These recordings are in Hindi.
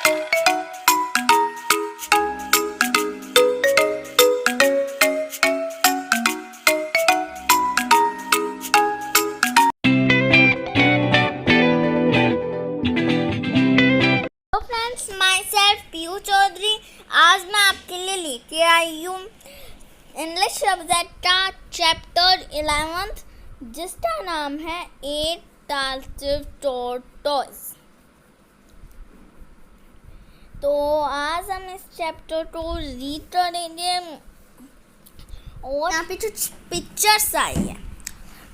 Friends, myself P U Chaudhary. आज मैं आपके लिए लेके आई हूँ इंग्लिश सब्जेक्ट का चैप्टर 11 जिसका नाम है एट टालसिव टॉर्टोइज। तो आज हम इस चैप्टर को रीड करेंगे और यहाँ पे कुछ पिक्चर्स आई है।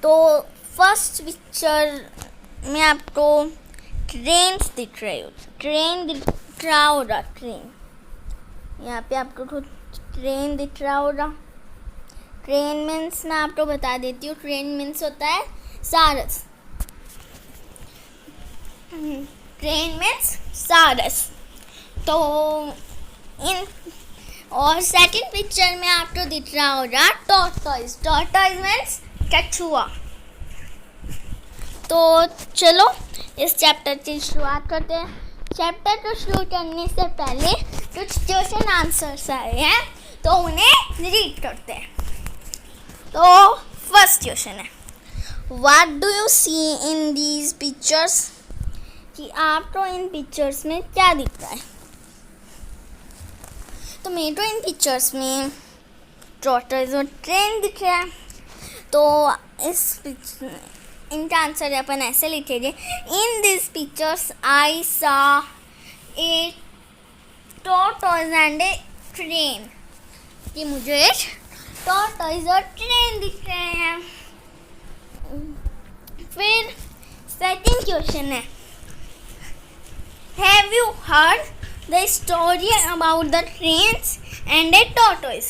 तो फर्स्ट पिक्चर में आपको ट्रेन दिख रही हो, ट्रेन दिख रहा होगा। ट्रेन यहाँ पे आपको ट्रेन दिख रहा होगा। ट्रेन मीन्स मैं आपको बता देती हूँ, ट्रेन मीन्स होता है सारस। ट्रेन मीन्स सारस। तो इन और सेकंड पिक्चर में आपको दिख रहा होगा टॉर्टोइज। टॉर्टोइज मीन्स कछुआ। तो चलो इस चैप्टर की शुरुआत करते हैं। चैप्टर को शुरू करने से पहले कुछ क्वेश्चन आंसर्स आए हैं, तो उन्हें रीड करते हैं। तो फर्स्ट क्वेश्चन है, what do you see in these pictures? कि आपको इन पिक्चर्स में क्या दिख रहा है? तो मेरे को इन पिक्चर्स में टॉर्टोइज और ट्रेन दिख रहा है। तो इनका आंसर अपन ऐसे लिखेंगे, इन दिस पिक्चर्स आई सा ए टॉर्टोइज एंड ए ट्रेन। कि मुझे एक टॉर्टोइज और ट्रेन दिख रहे हैं। फिर सेकंड क्वेश्चन है, have you heard the story about the trains and a tortoise?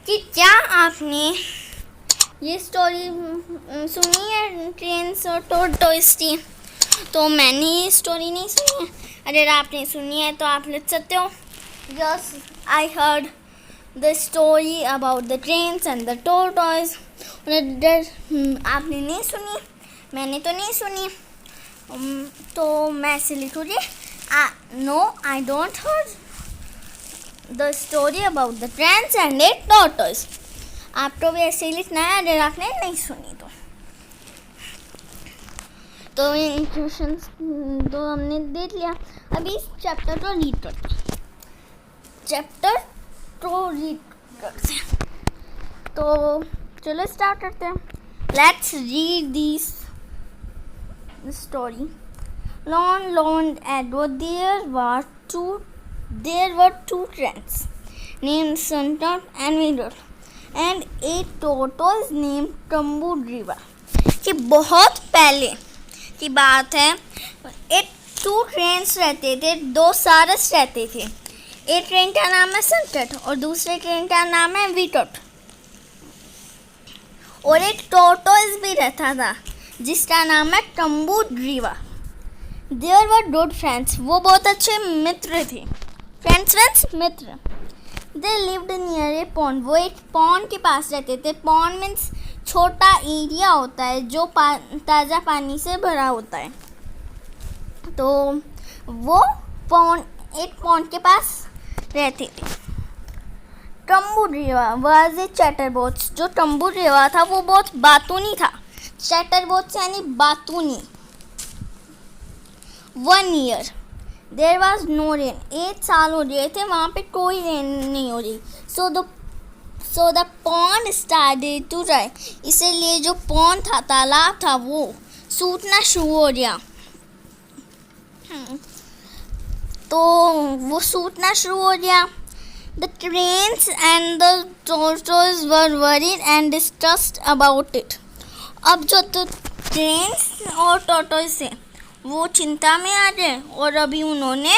कि क्या आपने ये स्टोरी सुनी है ट्रेन्स और टॉर्टोइज की? तो मैंने ये स्टोरी नहीं सुनी है। अगर आपने सुनी है तो आप लिख सकते हो, yes I heard the story about the trains and the tortoise. अगर आपने नहीं सुनी, मैंने तो नहीं सुनी, तो मैं ऐसे लिखूँगी, no I don't heard the story about the trains and a tortoise. आपको भी ऐसे ही लिखना है अगर आपने नहीं सुनी तो इन क्वेश्चंस तो हमने देख लिया। अभी इस चैप्टर को रीड करते हैं। तो चलो स्टार्ट करते हैं। Let's read this story. Long ago there were two trains named Suntot and Vidot and a tortoise named Tambudriva। कि बहुत पहले की बात है, एक टू ट्रेन्स रहते थे, दो सारस रहते थे। एक ट्रेन का नाम है संकट और दूसरे ट्रेन का नाम है विटोट। और एक टॉर्टोइज भी रहता था जिसका नाम है टम्बूड्रीवा। देयर वर गुड फ्रेंड्स, वो बहुत अच्छे मित्र थे। Friends Mitra. They lived near A pond, वो एक पॉन्ड के पास रहते थे। पॉन्ड मीन्स छोटा एरिया होता है जो ताज़ा पानी से भरा होता है। तो वो एक पॉन्ड के पास रहते थे। टम्बूड्रीवा वाज ए चैटरबॉक्स। जो टम्बूड्रीवा था वो बहुत बातूनी था। चैटरबॉक्स यानी बातूनी। 1 year there was no rain। 8 साल हो गए थे, वहाँ पे कोई रेन नहीं हो रही। so the pond started to dry। इसीलिए जो पॉन्ड था, तालाब था, वो सूखना शुरू हो गया। तो वो सूखना शुरू हो गया। The trains and the tortoise were worried and distressed about it। अब जो तो ट्रेन्स और टॉर्टोइज थे वो चिंता में आ गए और अभी उन्होंने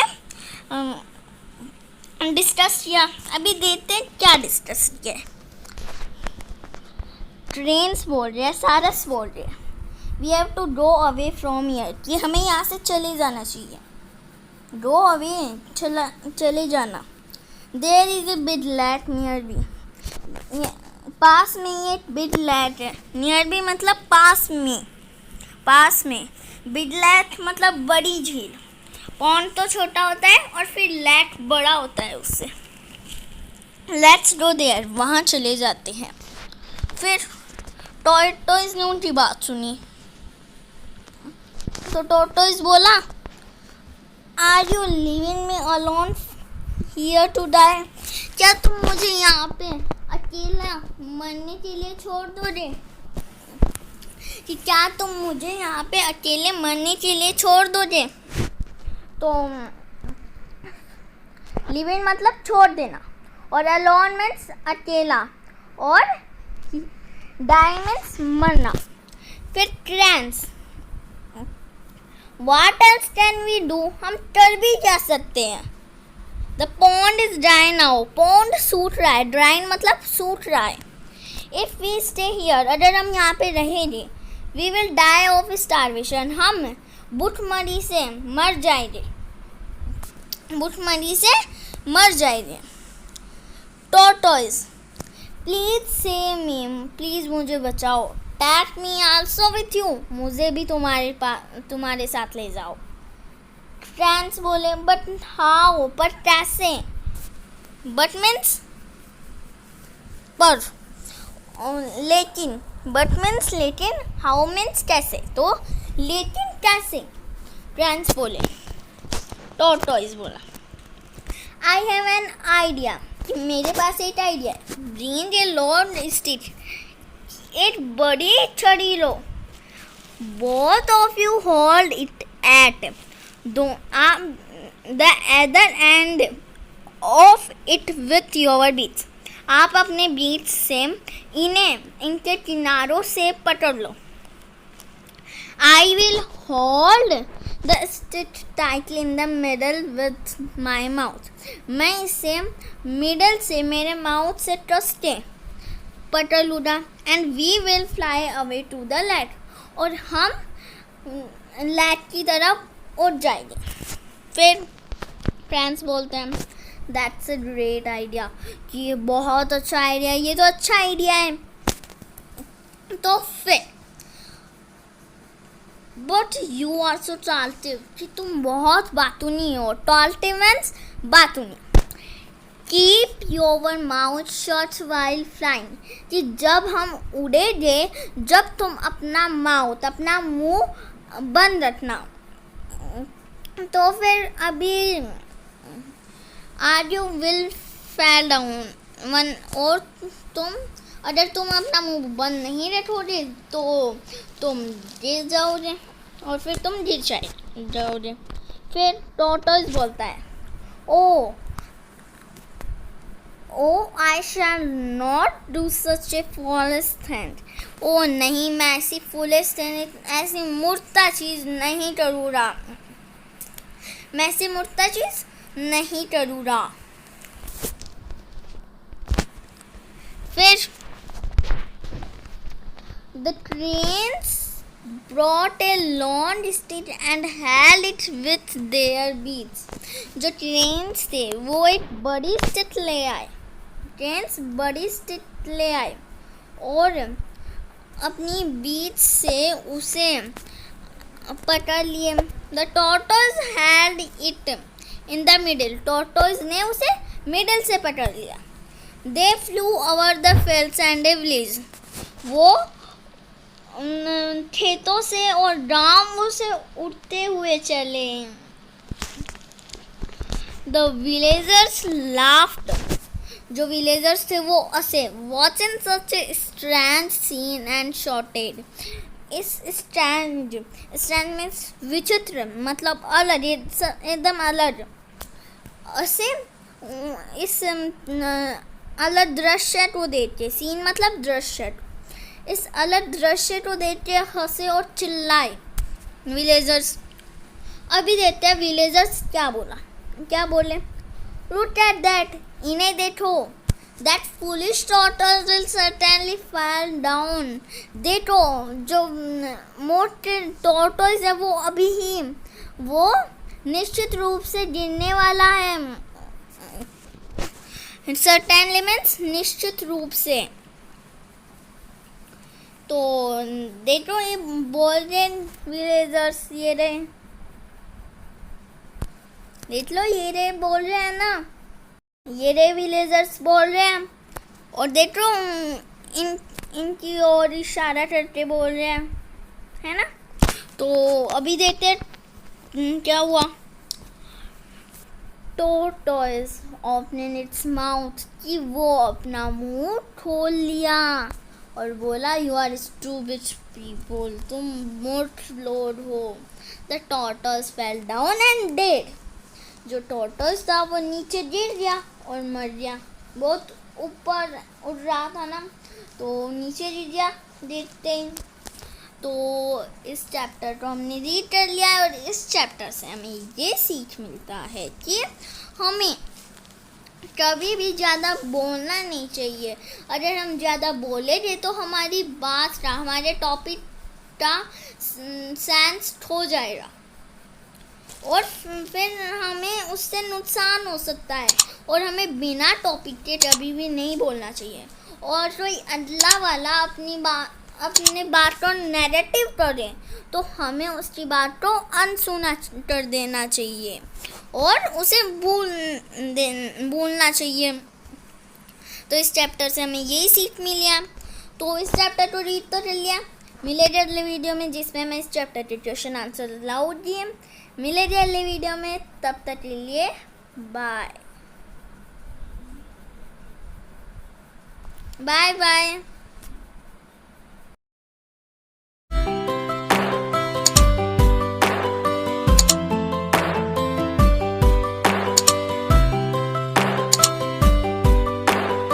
डिस्कस किया। अभी देखते हैं क्या डिस्कस किया। ट्रेन्स बोल रहे हैं, सारस बोल रहे हैं, we have to go away from here. कि हमें यहाँ से चले जाना चाहिए। गो अवे, चले जाना। There is a big lake near B. पास में एक बिग लेक है। नियर बी मतलब पास में। बिग लेक मतलब बड़ी झील। पॉन्ड तो छोटा होता है और फिर लेक बड़ा होता है उससे। लेट्स गो देयर, वहाँ चले जाते हैं। फिर टॉर्टोइज ने उनकी बात सुनी तो टॉर्टोइज बोला, are you leaving me alone here to die? क्या तुम मुझे यहाँ पे अकेला मरने के लिए छोड़ दोगे? कि क्या तुम मुझे यहाँ पे अकेले मरने के लिए छोड़ दोगे? तो लिविंग मतलब छोड़ देना, और अलोन मीन्स अकेला, और डाई मीन्स मरना। फिर ट्रांस, what else can we do? हम कर भी क्या सकते हैं? The pond is dry now, pond सूख रहा है, ड्राई मतलब सूख रहा है। इफ वी स्टे हियर, अगर हम यहाँ पे रहेंगे, we will die of starvation, हम भूखमरी से मर जाएंगे, भूखमरी से मर जाएंगे। Tortoise, please save me, please मुझे बचाओ। Take me also with you, मुझे भी तुम्हारे साथ ले जाओ। ट्रांस बोले, बट हाउ, पर कैसे? बट मीन्स पर, लेकिन, बट मीन्स लेकिन, हाउ मीन्स कैसे, तो लेकिन कैसे? ट्रांस बोले, टॉर्टोइज बोला, आई हैव एन आइडिया, कि मेरे पास एक आइडिया है। ब्रिंग ए लॉर्ड स्टिक, एक बड़ी छड़ी लो, both of you hold it at the other end of it with your beaks, आप अपने बीट्स से इनके किनारों से पकड़ लो। I will hold the stick tightly in the middle with my mouth, मैं इसे मिडल से, मेरे माउथ से कस के पकड़ लूँगा। And we will fly away to the lake, और हम लैक की तरफ उड़ जाएंगे। फिर फ्रेंड्स बोलते हैं, दैट्स अ ग्रेट आइडिया, कि ये बहुत अच्छा आइडिया है, ये तो अच्छा आइडिया है। तो फिर but you are so talkative, कि तुम बहुत बातूनी हो। टाल्टिव मीन्स बातूनी। Keep your mouth shut while flying, कि जब हम उड़ेंगे, जब तुम अपना माउथ, अपना मुंह बंद रखना। तो फिर अभी आर यू विल फैल डाउन वन, और तुम, अगर तुम अपना मुंह बंद नहीं रखोगे तो तुम गिर जाओगे, और फिर तुम गिर जाओगे। फिर टॉर्टोइज बोलता है, oh I shall not do such a foolish thing, oh नहीं, मैं ऐसी फूलिश थिंग, ऐसी मूर्खता चीज़ नहीं करूँगा, मैं ऐसी मूर्खता चीज़ नहीं करूँगा। फिर the cranes brought a long stick and held it with their beaks, जो cranes थे वो एक बड़ी स्टिक ले आए, cranes बड़ी स्टिक ले आए और अपनी बीच से उसे पकड़ लिए। The tortoise held it in the middle, tortoise ने उसे मिडल से पकड़ लिया। They flew over the fields and the village, वो खेतों से और गांवों से उड़ते हुए चले। The villagers laughed, जो विलेजर्स थे वो हंसे। Watching such a strange scene and shouted, इस strange means विचित्र, मतलब अलग, एकदम अलग, ऐसे इस अलग दृश्य को देख के, सीन मतलब दृश्य, इस अलग दृश्य को देख के हंसे और चिल्लाए विलेजर्स। अभी देखते हैं विलेजर्स क्या बोले। लुक एट दैट, इन्हें देखो। That foolish tortoise will certainly fall down, देखो जो मोटे टॉर्टोइज है वो अभी ही, वो निश्चित रूप से गिरने वाला है। सर्टेनली मीन्स निश्चित रूप से। तो देखो ये बोल रहे विलेजर्स, ये रहे। देख लो, ये रे बोल रहे हैं ना, ये रे विलेजर्स बोल रहे हैं, और देख लो इनकी ओर इशारा करके बोल रहे हैं, है ना। तो अभी देखते हैं क्या हुआ। टॉर्टोइज ओपनिंग इट्स माउथ, कि वो अपना मुंह खोल लिया और बोला, यू आर स्टूपिड पीपल, तुम मूर्ख लोग हो। The tortoise fell down and dead, जो टॉर्टोइज था वो नीचे गिर गया और मर गया। बहुत ऊपर उड़ रहा था ना, तो नीचे गिर गया देखते ही। तो इस चैप्टर को हमने रीड कर लिया है, और इस चैप्टर से हमें ये सीख मिलता है कि हमें कभी भी ज़्यादा बोलना नहीं चाहिए। अगर हम ज़्यादा बोलेंगे तो हमारी बात का, हमारे टॉपिक का सेंस खो जाएगा, और फिर हमें उससे नुकसान हो सकता है। और हमें बिना टॉपिक के कभी भी नहीं बोलना चाहिए। और कोई अगला वाला अपनी बात को नैरेटिव करे तो हमें उसकी बात को अनसुना कर देना चाहिए और उसे भूलना चाहिए। तो इस चैप्टर से हमें यही सीख मिली है। तो इस चैप्टर को रीड तो कर लिया, मिलेंगे अगले वीडियो में जिसमें मैं इस चैप्टर के क्वेश्चन आंसर लाऊंगी। मिलेंगे अगले वीडियो में, तब तक के लिए बाय बाय बाय।